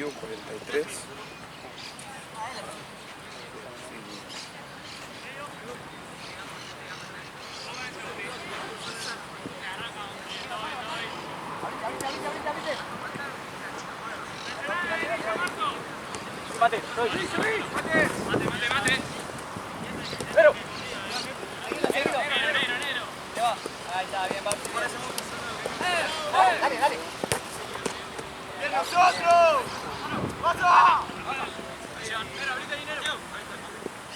43. Mate, pero ahí está, bien, vamos. Dale, dale. ¡Bien nosotros! ¡Pasa!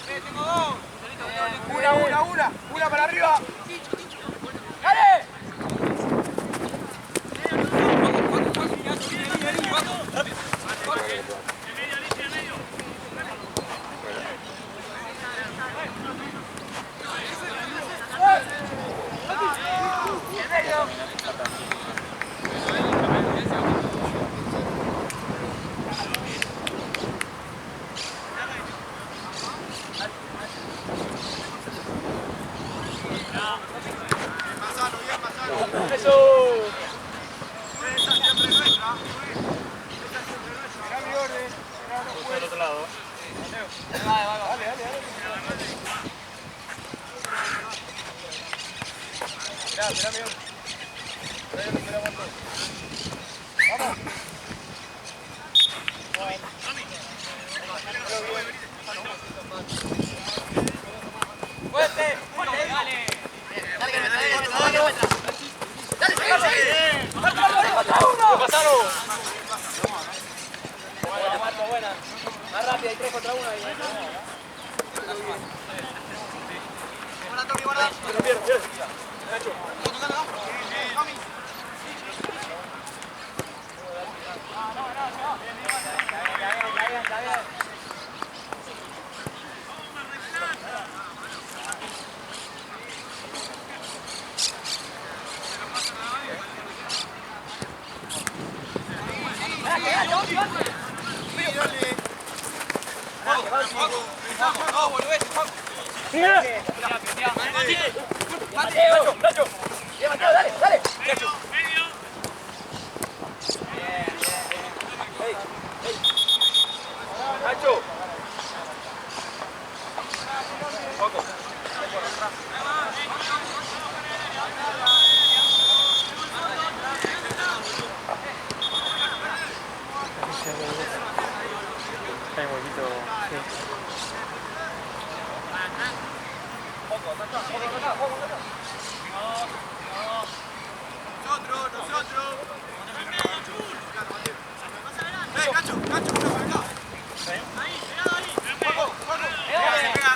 Tengo dos. Una para arriba. ¡Dale! Más rápida, hay 3 contra 1 ahí. Guarda, Tommy, guarda. Bien. Nacho. Está bien. Mateo, Nacho. Bien, Mateo, dale. Nacho. Nacho. Poco. Hay un huequito, sí. Nosotros. Nacho, una para acá. Ahí, pegado ahí. Juego. Pega.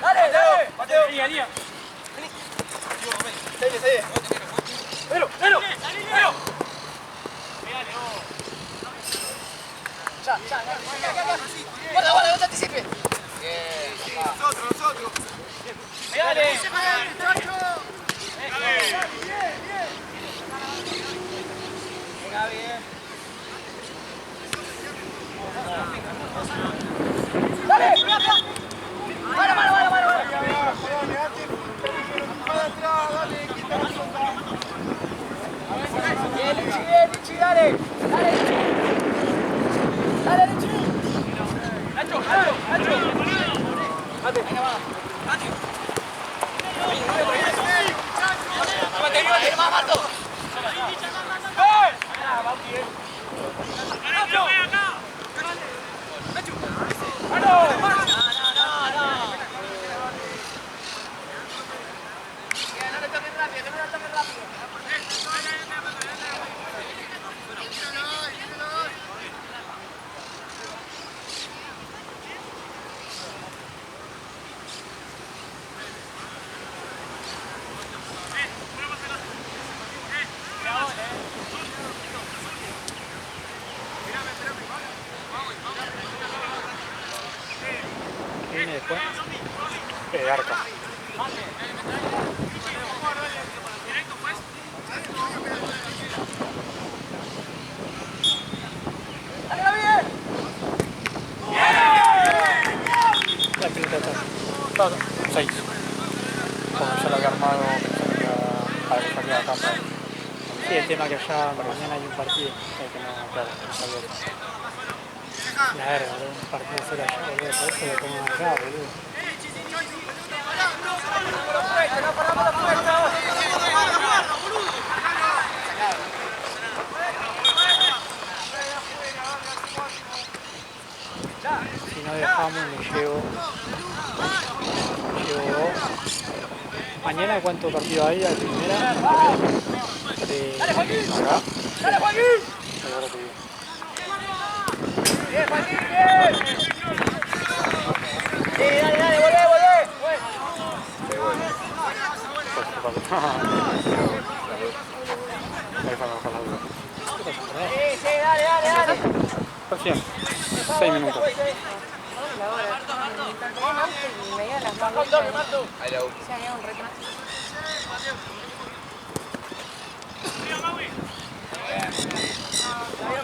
Dale. Mateo. Lía. Dale. Pero. Ya. Guarda, no te anticipes. Bien. Nosotros. Dale. Venga, bien. Dale. Mano. Bien, Lichi, dale. Dale, Lichi. Nacho. Mate. Venga, va. Mate, más, Marto. ¿Qué viene después? Arca. La pelota está 6. Como ya lo había armado pensando que iba a salir a campo. Sí, el tema que allá mañana hay un partido, que no, claro, no sabía. La verga, boludo, un partido fuera allá, boludo, por eso lo toman acá, boludo. Si no dejamos, me llevo. Mañana, ¿cuánto partido hay? ¿La primera? ¡Dale, Joaquín! ¿Acá? ¡Dale, Joaquín! Ahora te digo. ¡Bien, Joaquín, bien! Sí, dale, dale, volvé, volvé. Sí, sí, dale, dale, dale. Recién, 6 minutos. Baja un toque, Martu. ¿Está bien,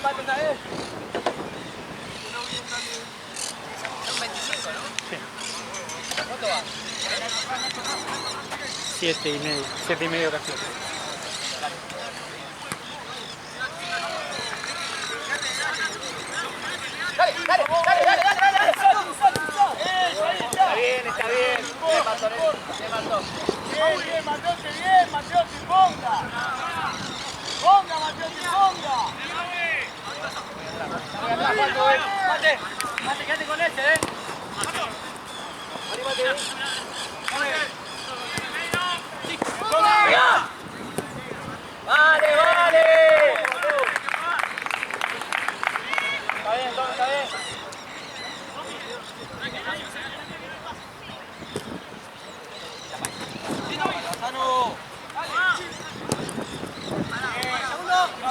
Martu, está bien? Son 25, ¿no? Sí. ¿Cuánto va? 7:30. 7:30 casi. Dale, dale, dale, dale, dale, dale, dale. Está bien, está bien. Se mató, se mató. Bien, bien, Mateo, ponga. Ponga, Mateo, ponga. Mate, mate, quédate con ese, Anímate. ¡Pega! ¡Vale, vale! Está bien, Tom, está bien. Lozano.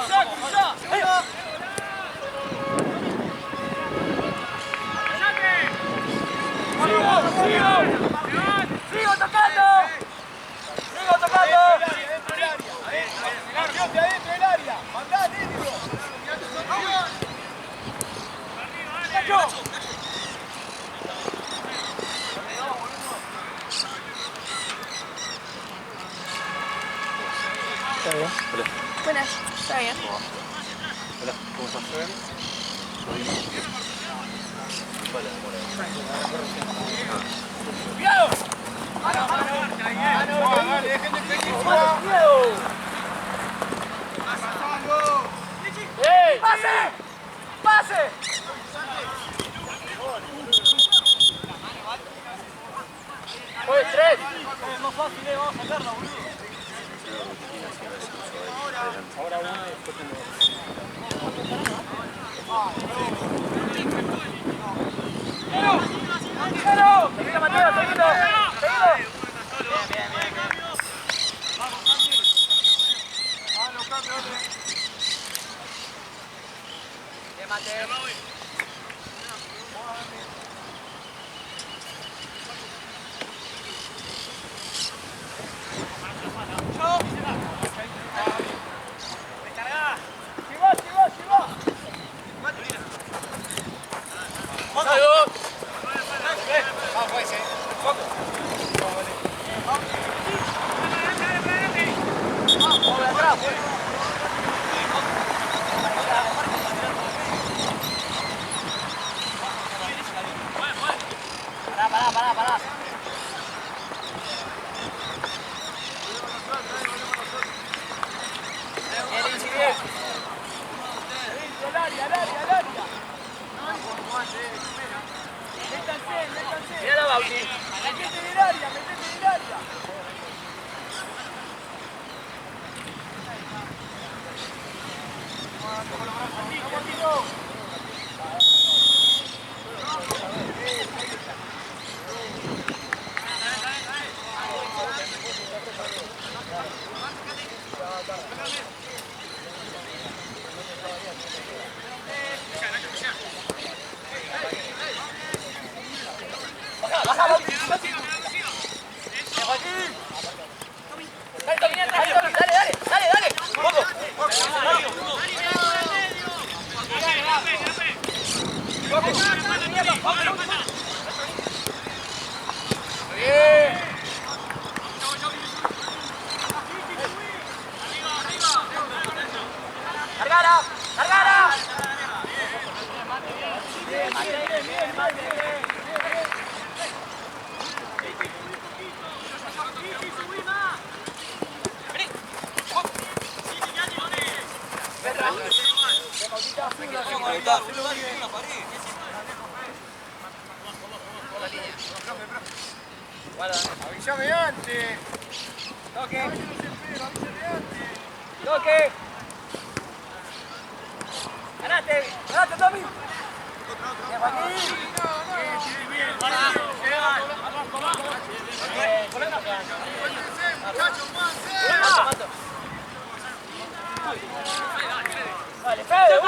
Segundo. Segundo. ¡Sigo tocando! ¡Sigo tocando! De adentro del área. Mandá adentro. ¿Está bien? Buenas, está bien. Hola, ¿cómo estás? ¿Está bien? ¡Cuidado! ¡Mano, mano! Dale, dejen de pedir. ¡Cuidado! ¡Ey! ¡Pase! ¡Pase! ¡Pues tres! Es más fácil, vamos a sacarla, boludo. Ahora una y después tengo. ¡Pero! ¡Seguido, Mateo! ¡Seguido! ¡Seguido! Bien, bien, bien. Bien, Mateo. Pará. Bien, Inci, bien. Al área. Mirá la Bauti. Metete en el área. Baja, Bauti. Dale, Tommy, dale. Vamos. Bien. Largara. Avísame antes. Toque. Ganate, Tommy. Bien, Joaquín. Vale, Fede.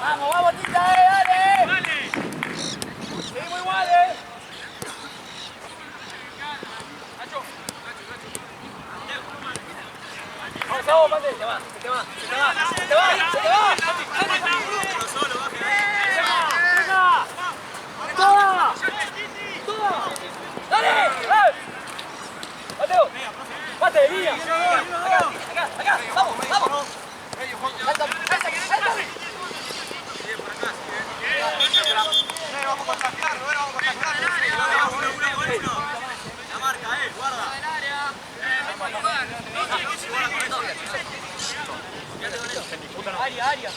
Vamos, Tita, dale. Seguimos igual, Vamos, Mate. Se te va. ¡Dale! ¡Mateo! ¡Mate, línea! Acá, vamos. ¡Salta! Vamos a sacarlo, vamos a sacarlo. La marca, guarda. Área.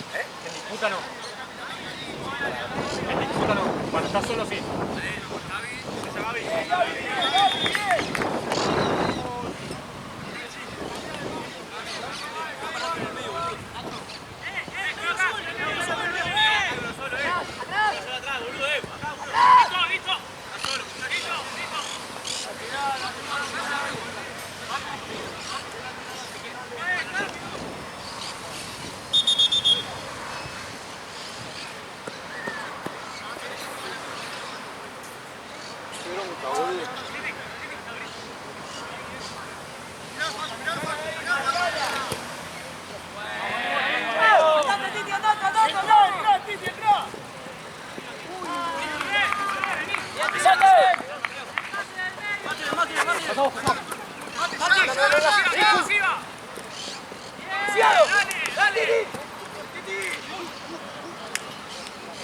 En disputa no. Cuando estás solo sí.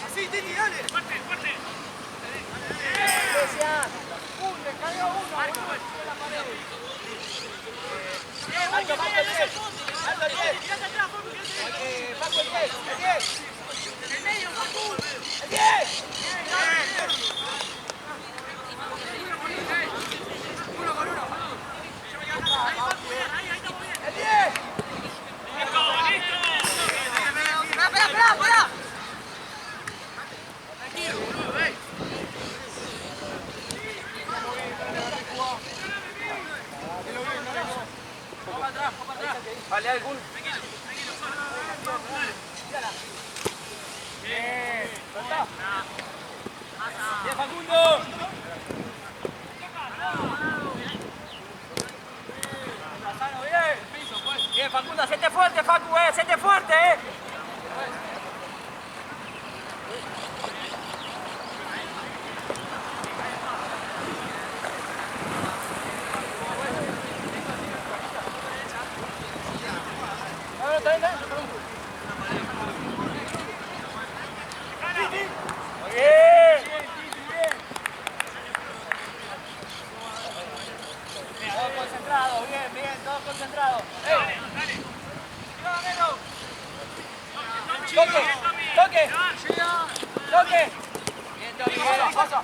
Así, Titi, dale. Fuerte. Vale, algún. Bien, Facundo. Bien, Facundo, hacete fuerte, Facu, hacete fuerte, Todos concentrados. Toque. Bien, Tommy, bien. Pasa.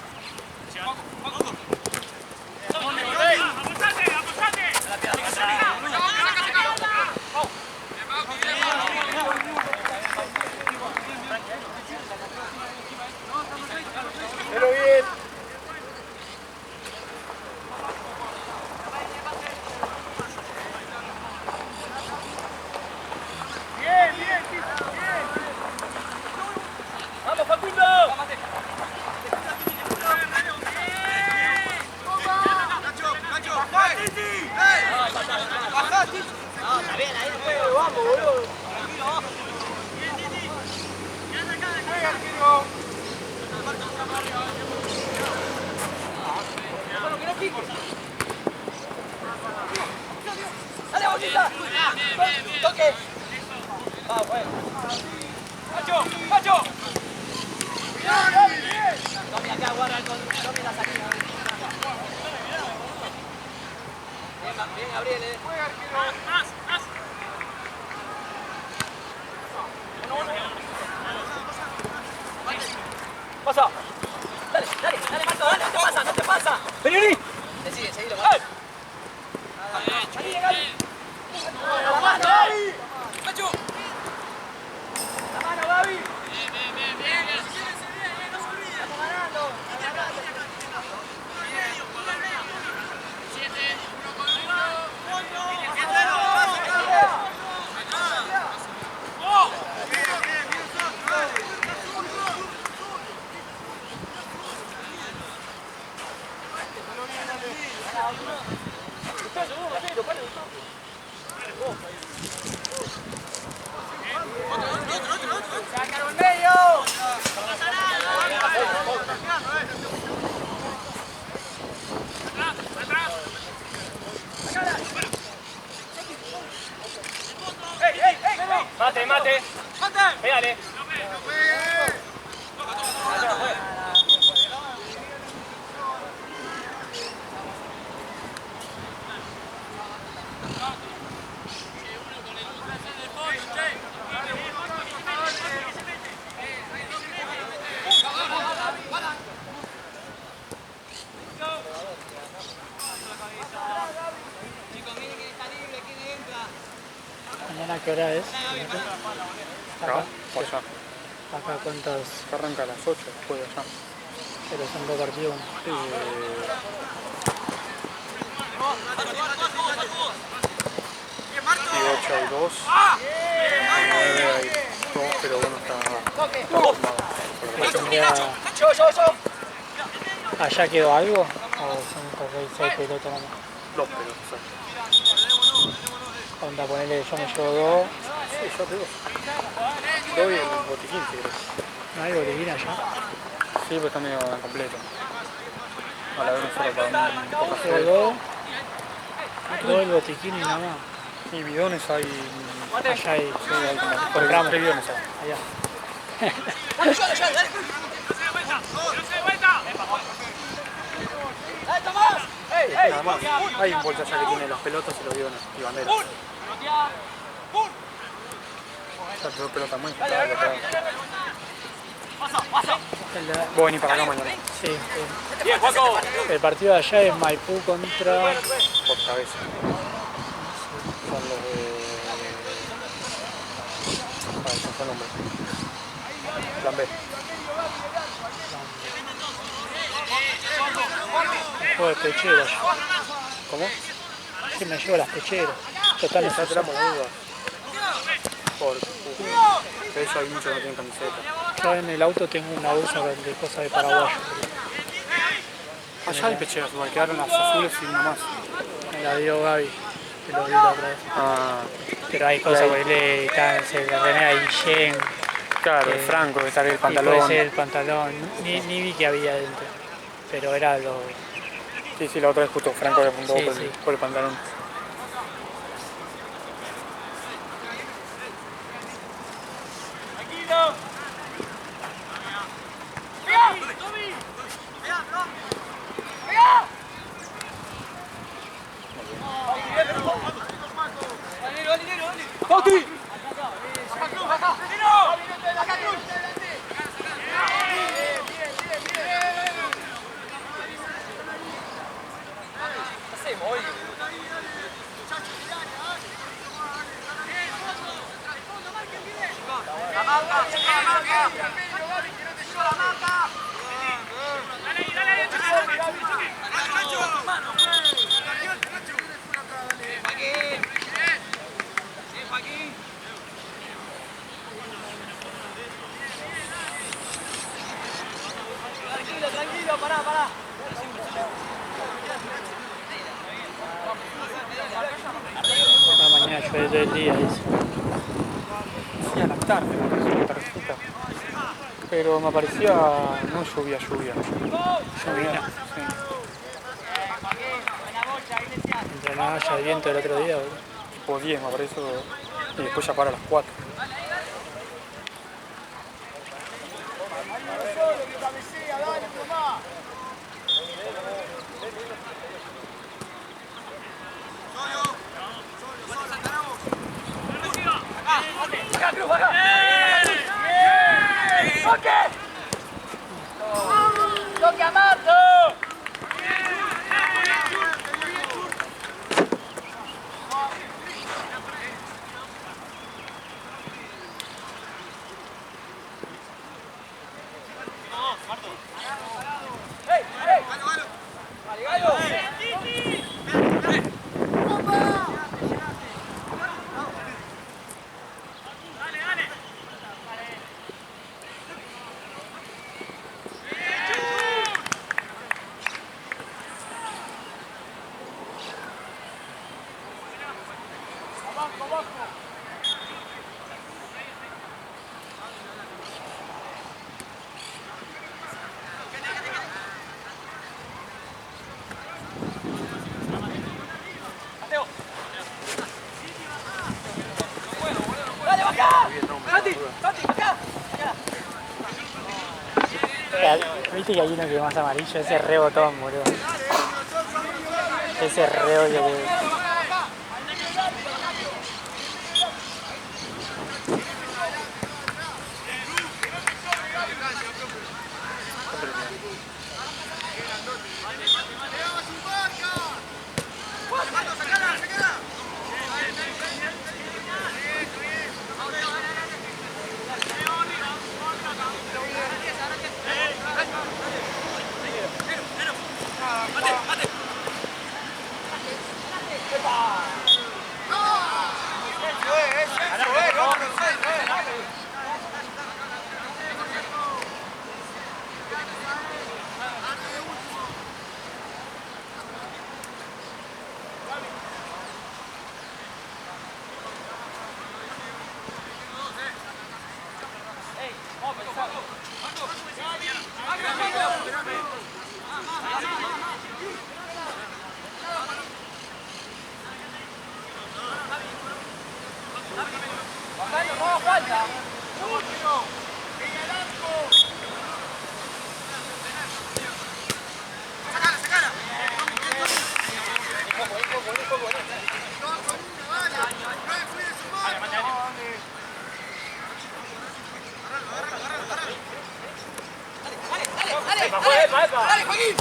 toque. Ah, bueno. ¡Cacho! Tommy acá, guarda Tommy la salida. Bien, Gabriel, Más. Pasa. Dale, Marco, dale, no te pasa. Vení. Te seguilo, Marco. La mano, Gaby. ¡Cacho! La mano, Gaby. Bien. Estamos ganando. ¡Sácalo en medio! ¡No pasa nada! ¡Mate! ¡Pégale! ¿Mañana qué hora es? Acá, por allá. Acá cuántas, Que arranca a las 8, después de allá. pero son dos partidos. Y 8 hay 2, 9 hay 2, pero uno está formado. ¿Allá quedó algo? ¿O son 6 pelotas nomás? 2 pelotas. Onda, ponele, yo me llevo 2. Sí, yo te digo. Doy el botiquín, si querés. ¿No hay boletín allá? Sí, pero está medio incompleto. Al haber un solo para un poco Llevo 2. 2 el botiquín y nada más. Y bidones hay. Allá hay. Sí, hay como Por gramos. 3 bidones hay. Allá. Nada más. Hay un bolsa allá que tiene las pelotas y los bidones y banderas. Esa pelota muy inflada. Vos venís para acá mañana. Sí. El partido de allá es Maipú contra. Por cabeza. Son los de. Ah, ese fue el nombre. Plan B. Juego de pecheras. ¿Cómo? Sí, me llevo las pecheras. Total, Ya esas tenemos la duda. Porque de eso hay muchos que no tienen camiseta. yo en el auto tengo una bolsa de cosas de paraguayo. Allá hay pecheras, igual quedaron las azules y una más. Me la dio Gaby, que lo vi la otra vez. Ah, Pero hay cosas que le se le remera de Guillén. claro, el Franco, que está el Y puede pantalón. ser el pantalón. Ni vi que había dentro. Pero era lo. Sí, sí, la otra vez justo Franco le apuntó Sí, por, sí. por el pantalón. Tranquilo, pará. Mañana llueve todo el día, dice. Sí, a la tarde me apareció la tarjeta. Pero me aparecía no lluvia. Llovía. Sí. Mientras no haya viento el otro día, boludo. Tipo 10 me apareció. Y después ya para a las 4. ¡Toque a Mato! Viste que hay uno que es más amarillo, ese rebotón, boludo. Ese rebotón que... ¡Dale, Joaquín!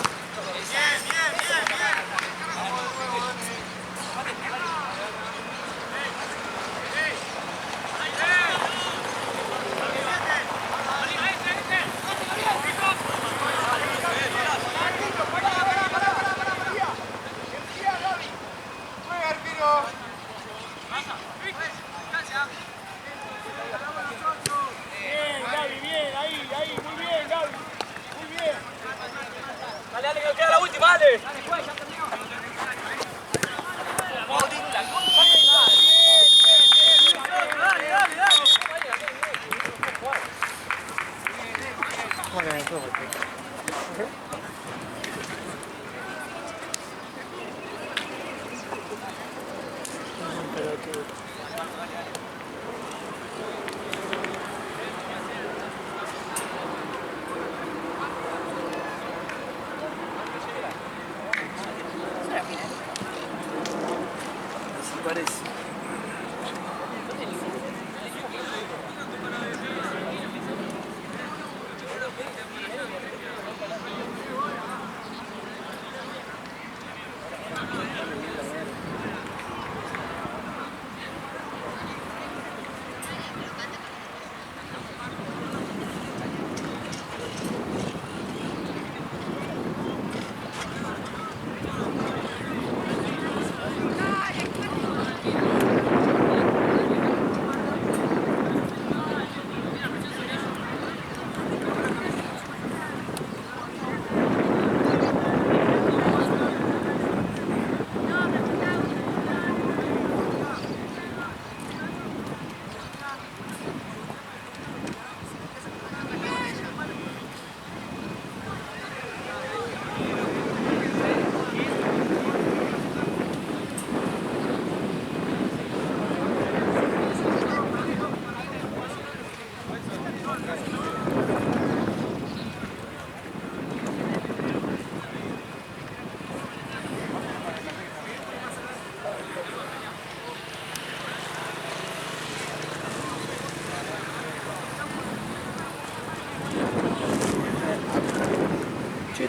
Dale, que queda la última, dale. ¿Cómo que me subo? Parece.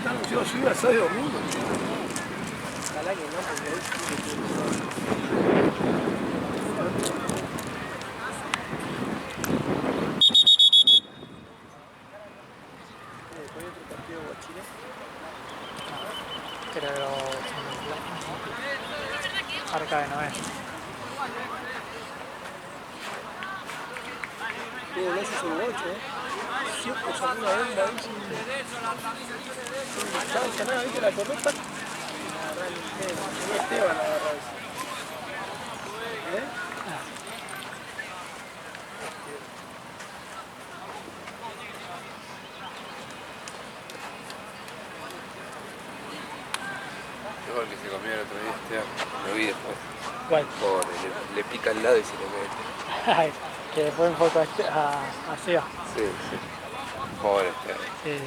está anunciado subir al sábado y domingo. Al año, ¿no? Porque hoy Creo Arca de Noé. tuvo los uruguayos, ¿eh? Siempre sacó una bomba ahí sin distancia, nada, ¿viste la correcta? Tenía Esteban la agarró eso. ¿Eh? Igual que se comió el otro día, lo vi después. ¿Cuál? Pobre, le pica al lado y se le mete. Ay, que después enfoca a Seba. Sí, sí. Pobre Esteban. Sí.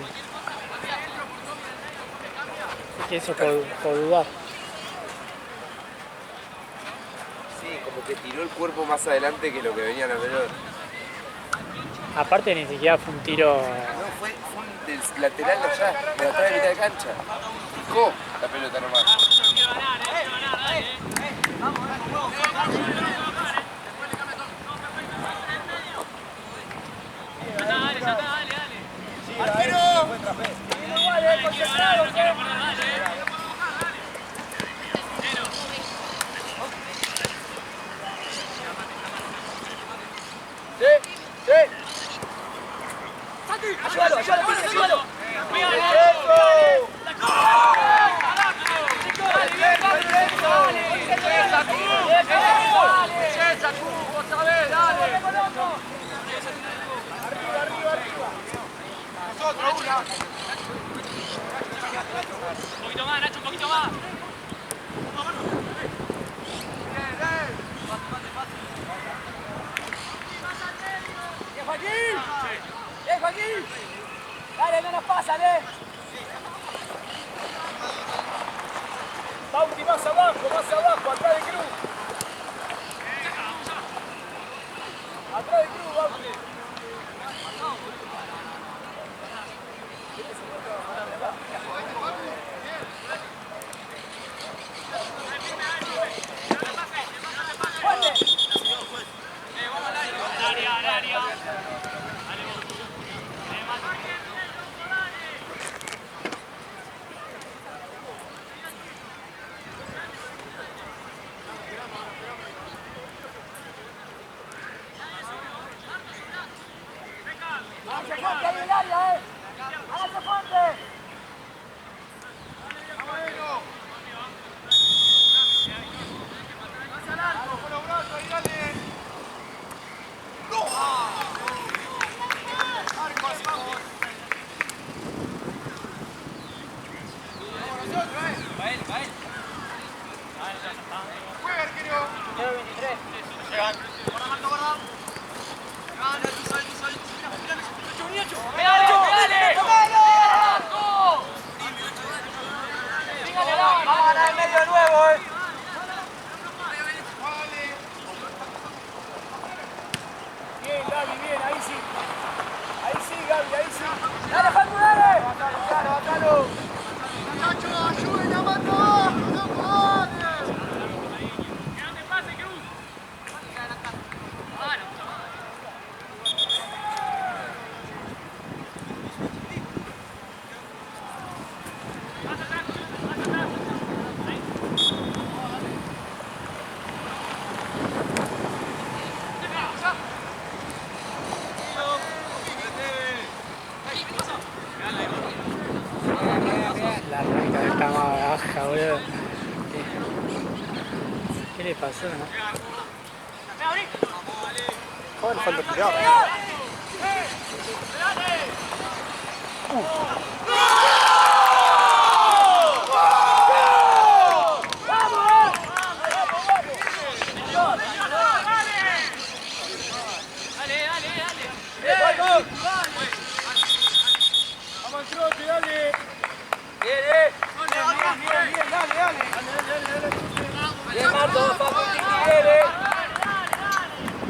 Que eso por dudar. Sí, como que tiró el cuerpo más adelante que lo que venía la pelota. Aparte ni siquiera fue un tiro. No, fue del lateral allá, de atrás de mitad de cancha. Picó la pelota nomás. ¡Ayúdalo, ayúdalo! Un poquito más, Nacho, un poquito más. Joaquín! Dale, no nos pasan, Bauti, más abajo, atrás de Cruz. Atrás de Cruz, Bauti. La arranca está más baja, boludo. ¿Qué le pasó, no? ¿Cómo le falta tirar? Vamos al trote, dale. Bien, Marto, Paco, quiere.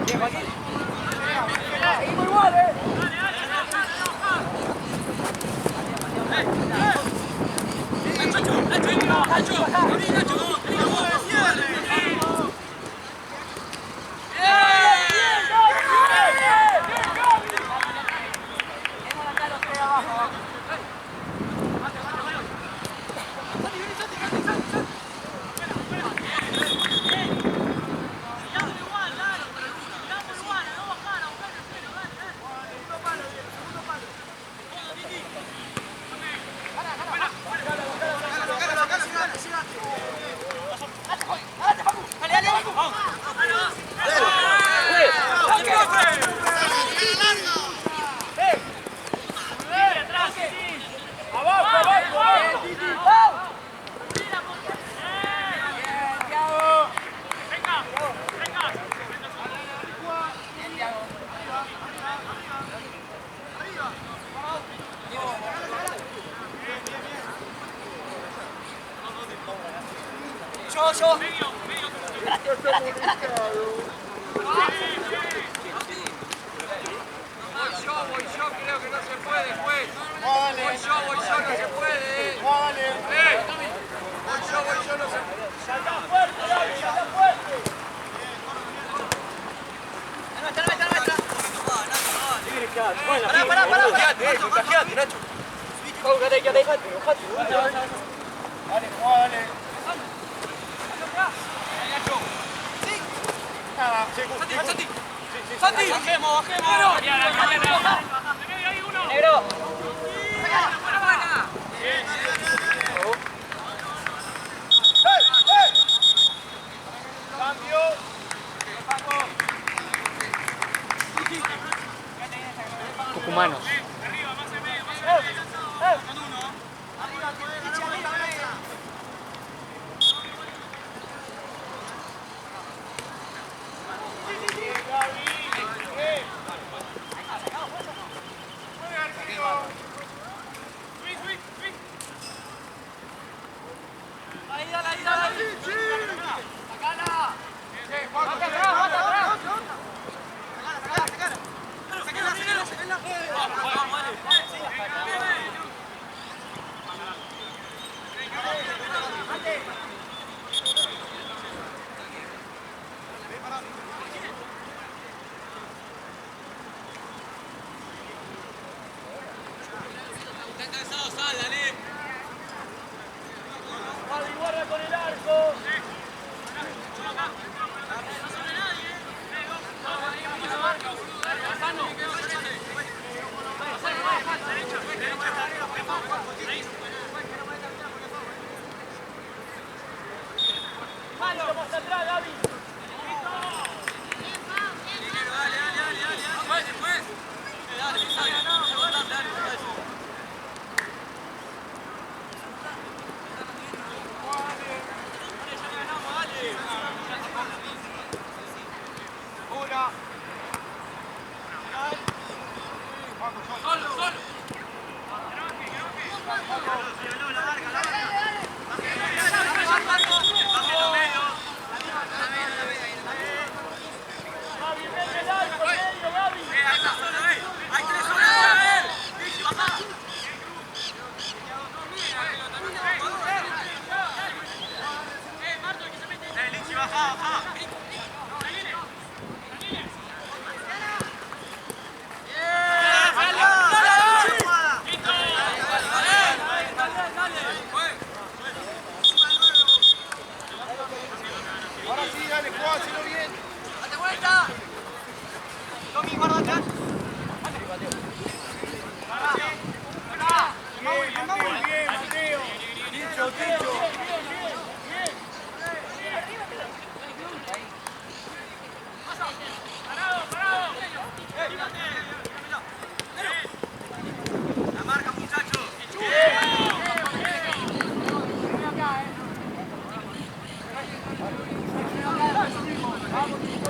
Bien, Joaquín. Seguimos igual, Voy yo, creo que no se puede, juez. Vale. Voy yo, no se puede. Vale. Voy yo, no se puede. Salta fuerte, David, salta fuerte. Contagiate, Nacho. Vale, vale. Nada, Santi, bajemos. negro. Cambio. Tucumanos. Guarda con el arco. Malo, más atrás, David. Ahora sí, dale, juega, hacelo bien. ¡Date vuelta! Tommy, guarda atrás. Bien, Mateo. Dicho. La marca, muchachos.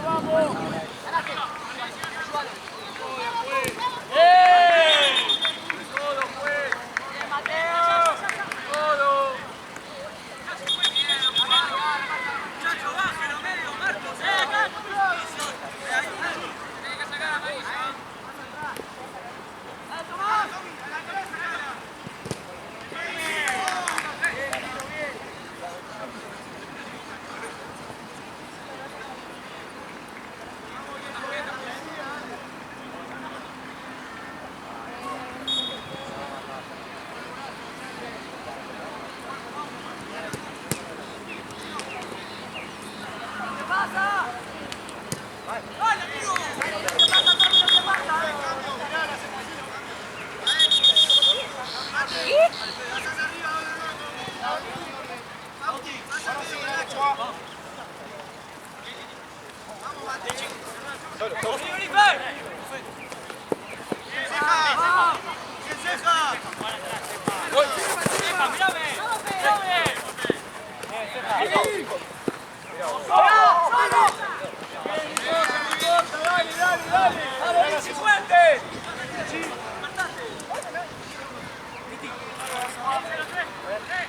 Vamos.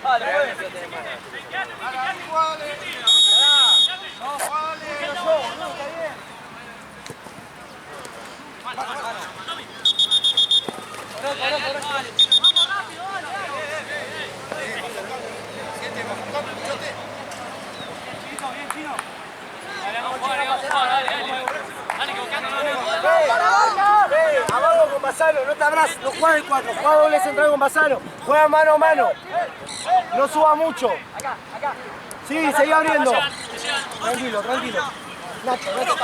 Dale, atrás, no juega el 4, juega doble central con Bassano, juega mano a mano. No suba mucho. Sí, seguí abriendo. Tranquilo, tranquilo. Nacho, Nacho.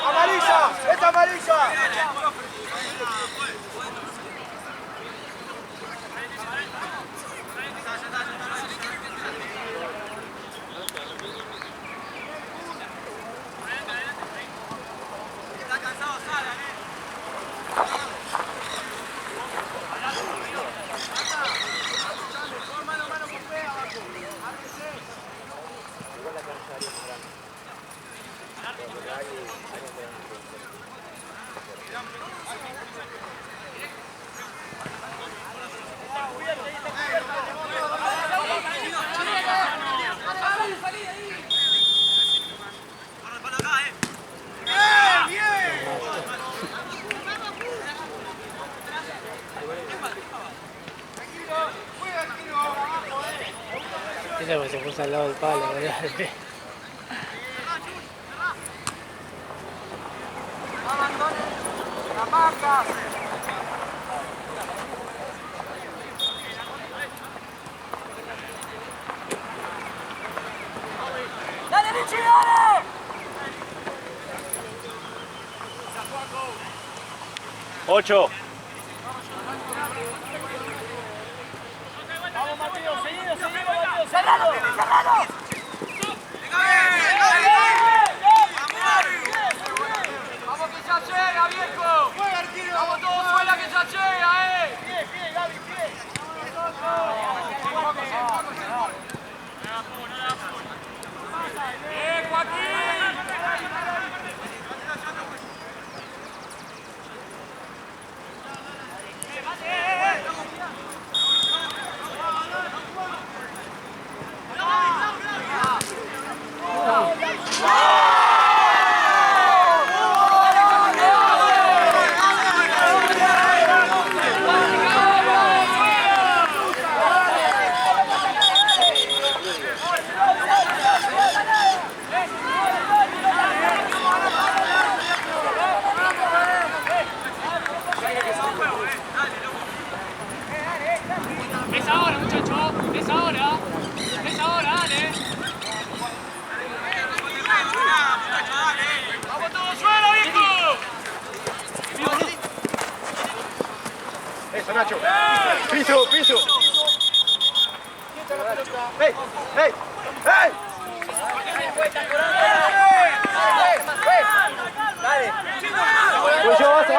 ¡Amarilla! ¡Esta amarilla! Esa pues se puso al lado del palo, ¿verdad? ¡La marca! ¡Dale, Richie, dale! 8. Vamos, Mateo, seguido, Mateo, cerralo, cerralo. Vamos que ya llega, viejo. Vamos todos fuera que ya llega, Pie, Gaby, pie. Bien, Joaquín. Es ahora, muchacho, es ahora, dale. Vamos todos fuera, viejo. Eso, Nacho. Piso, piso. ¡Hey! ¡Hey! ¡Hey! Dale. Pues yo, basta.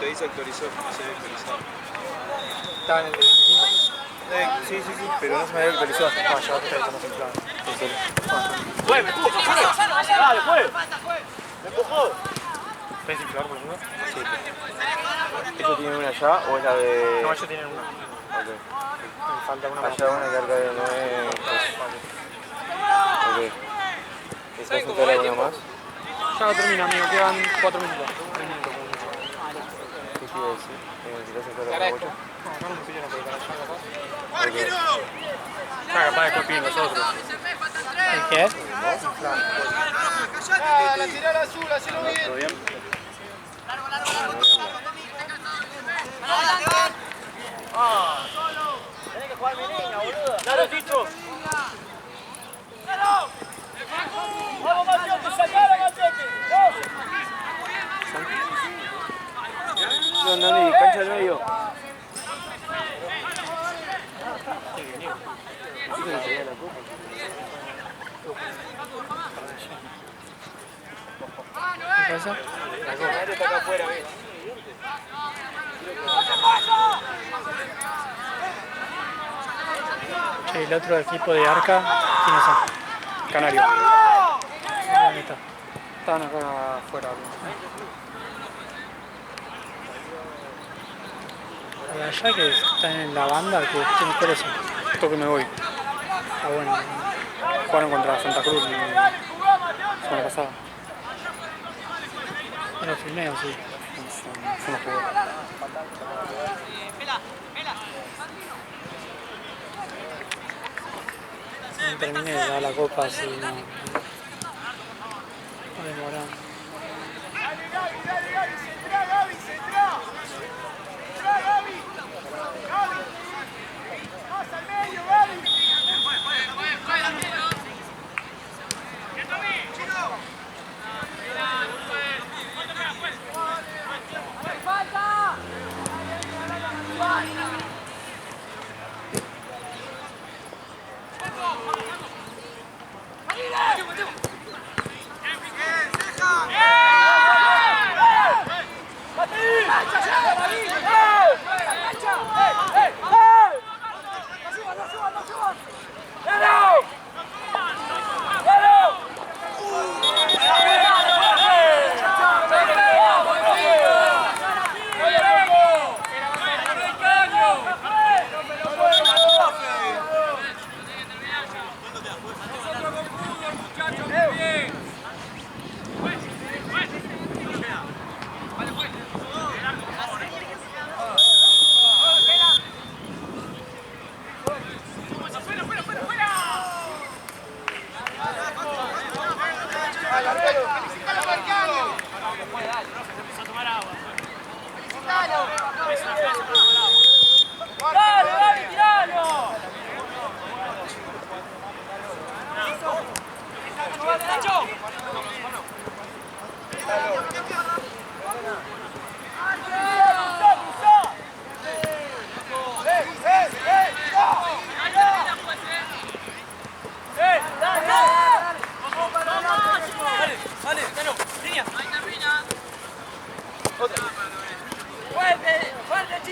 Te dice actualizó, se debe actualizar. Estaba en el 25. Sí, pero no se me había actualizado. Ah, ya te estamos en plan. Juegue, dale, juegue. ¿Puedes inflar por uno? Sí. ¿Eso tiene una allá o es la de...? No, ellos tienen una. Ok. Me falta una más. Allá una carga de 9... Ok. ¿Estás sentada alguna más? Ya no termina, amigo. Quedan 4 minutos. 3 minutos como mucho. ¿Qué te iba a decir? ¿Necesitas sentar alguna 8? No, acá no me pidieron porque para allá capaz. ¡Arquero! Ya capaz después piden los otros. ¿El qué? ¡Ah, la tirada azul, hacelo bien! ¿Todo bien? Tenés que jugar mi niña, boludo. ¡Claro, Ticho! ¡Vamos, Machote! ¡Sacala, Machote! No, Nani, cancha al medio. ¿Qué pasa? Está acá afuera, ¿ves? Che, el otro equipo de Arca, ¿quiénes son? Canario. ¿Dónde está? Están acá afuera. De allá que están en la banda, que tienen por eso. Toque me voy. Ah, bueno. Jugaron contra Santa Cruz la semana pasada. No lo filmé, ¿o sí? Yo no jugué. No terminé de dar la copa, así no. No demoraba.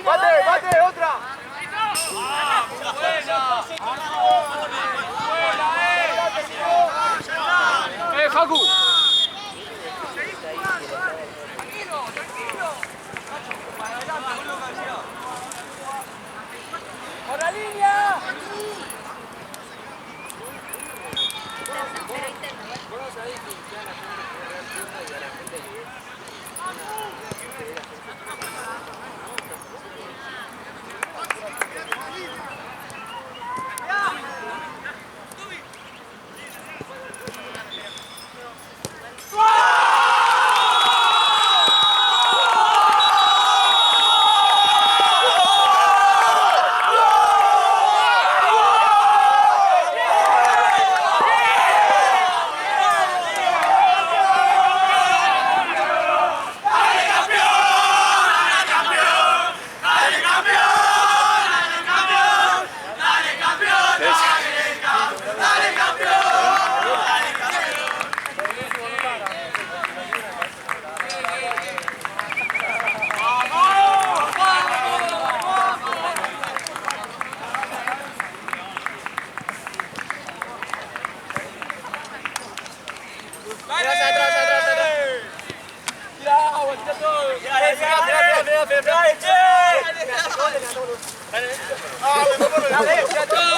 ¡Bate, otra! Facu! ¡Por la línea! Ah, me